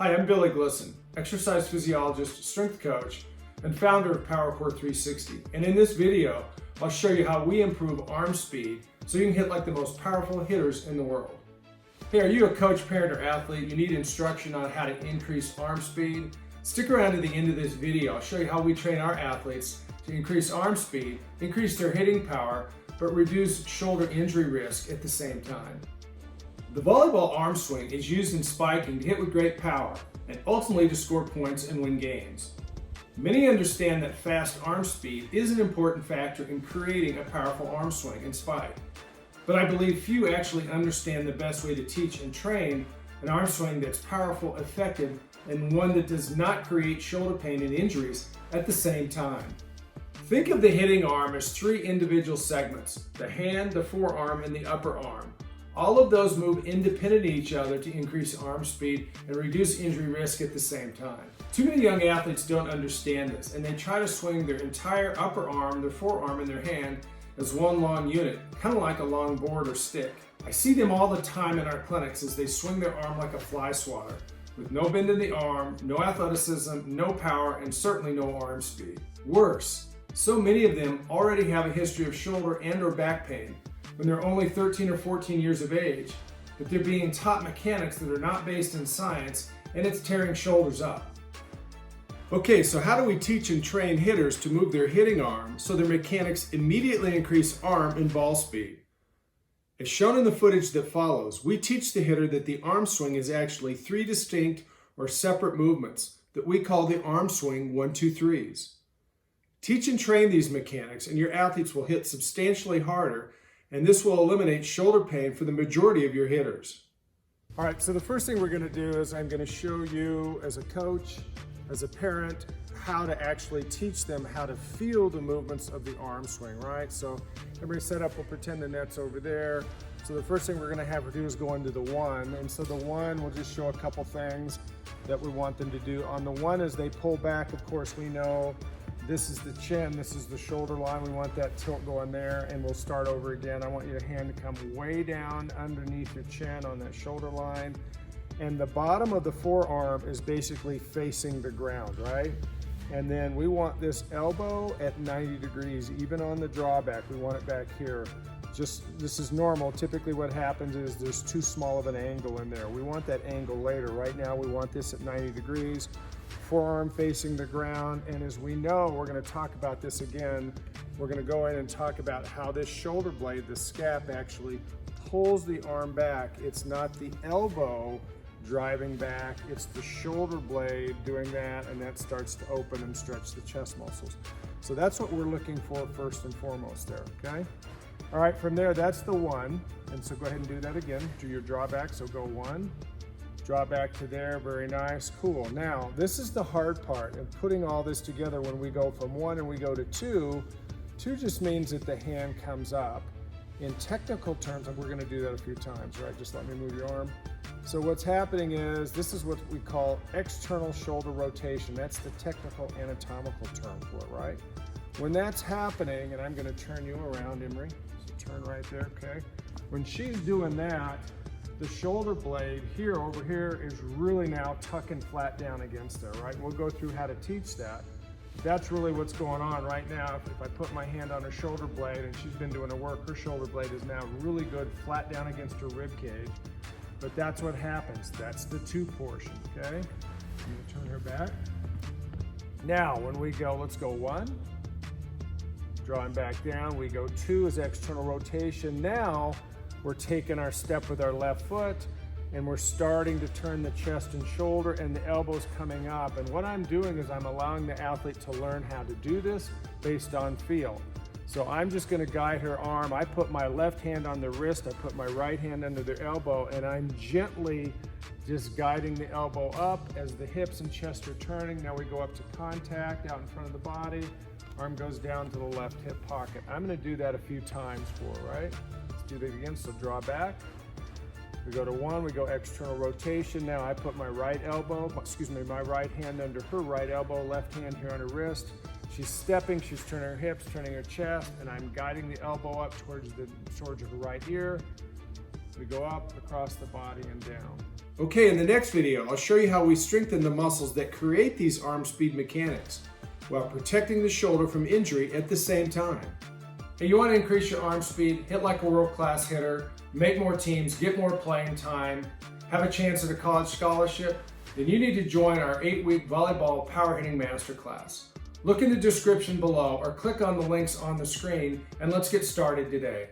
Hi, I'm Billy Glisson, exercise physiologist, strength coach, and founder of PowerCore 360. And in this video, I'll show you how we improve arm speed so you can hit like the most powerful hitters in the world. Hey, are you a coach, parent, or athlete? You need instruction on how to increase arm speed? Stick around to the end of this video. I'll show you how we train our athletes to increase arm speed, increase their hitting power, but reduce shoulder injury risk at the same time. The volleyball arm swing is used in spiking to hit with great power and ultimately to score points and win games. Many understand that fast arm speed is an important factor in creating a powerful arm swing and spike. But I believe few actually understand the best way to teach and train an arm swing that's powerful, effective, and one that does not create shoulder pain and injuries at the same time. Think of the hitting arm as three individual segments: the hand, the forearm, and the upper arm. All of those move independent of each other to increase arm speed and reduce injury risk at the same time. Too many young athletes don't understand this, and they try to swing their entire upper arm, their forearm, and their hand as one long unit, kind of like a long board or stick. I see them all the time in our clinics as they swing their arm like a fly swatter, with no bend in the arm, no athleticism, no power, and certainly no arm speed. Worse, so many of them already have a history of shoulder and or back pain when they're only 13 or 14 years of age, but they're being taught mechanics that are not based in science, and it's tearing shoulders up. Okay, so how do we teach and train hitters to move their hitting arm so their mechanics immediately increase arm and ball speed? As shown in the footage that follows, we teach the hitter that the arm swing is actually three distinct or separate movements that we call the arm swing 1, 2, 3s. Teach and train these mechanics and your athletes will hit substantially harder, and this will eliminate shoulder pain for the majority of your hitters. All right, so the first thing we're going to do is I'm going to show you as a coach, as a parent, how to actually teach them how to feel the movements of the arm swing, right? So everybody set up, we'll pretend the net's over there. So the first thing we're going to have her do is go into the one, and so the one, we'll just show a couple things that we want them to do. On the one, as they pull back, of course, we know this is the chin, this is the shoulder line. We want that tilt going there, and we'll start over again. I want your hand to come way down underneath your chin on that shoulder line. And the bottom of the forearm is basically facing the ground, right? And then we want this elbow at 90 degrees, even on the drawback. We want it back here. This is normal. Typically what happens is there's too small of an angle in there. We want that angle later. Right now we want this at 90 degrees. Forearm facing the ground, and as we know, we're going to talk about this again. We're going to go in and talk about how this shoulder blade, the scap, actually pulls the arm back. It's not the elbow driving back, it's the shoulder blade doing that, and that starts to open and stretch the chest muscles. So that's what we're looking for first and foremost there, okay? All right, from there, that's the one, and so go ahead and do that again. Do your drawback, so go one. Draw back to there, very nice, cool. Now, this is the hard part of putting all this together. When we go from one and we go to two, two just means that the hand comes up. In technical terms, and we're gonna do that a few times, right? Just let me move your arm. So what's happening is, this is what we call external shoulder rotation. That's the technical anatomical term for it, right? When that's happening, and I'm gonna turn you around, Emery, so turn right there, okay? When she's doing that, the shoulder blade here, over here, is really now tucking flat down against there, right? We'll go through how to teach that. That's really what's going on right now. If I put my hand on her shoulder blade and she's been doing her work, her shoulder blade is now really good, flat down against her rib cage. But that's what happens. That's the two portion, okay? I'm gonna turn her back. Now, when we go, let's go one. Drawing back down, we go two is external rotation. Now, we're taking our step with our left foot, and we're starting to turn the chest and shoulder, and the elbow's coming up. And what I'm doing is I'm allowing the athlete to learn how to do this based on feel. So I'm just gonna guide her arm. I put my left hand on the wrist, I put my right hand under their elbow, and I'm gently just guiding the elbow up as the hips and chest are turning. Now we go up to contact out in front of the body. Arm goes down to the left hip pocket. I'm gonna do that a few times for her, right? Do that again, so draw back. We go to one, we go external rotation. Now I put my right hand under her right elbow, left hand here on her wrist. She's stepping, she's turning her hips, turning her chest, and I'm guiding the elbow up towards her right ear. We go up, across the body, and down. Okay, in the next video, I'll show you how we strengthen the muscles that create these arm speed mechanics while protecting the shoulder from injury at the same time. Hey, you want to increase your arm speed, hit like a world-class hitter, make more teams, get more playing time, have a chance at a college scholarship? Then you need to join our 8-week volleyball power hitting masterclass. Look in the description below or click on the links on the screen and let's get started today.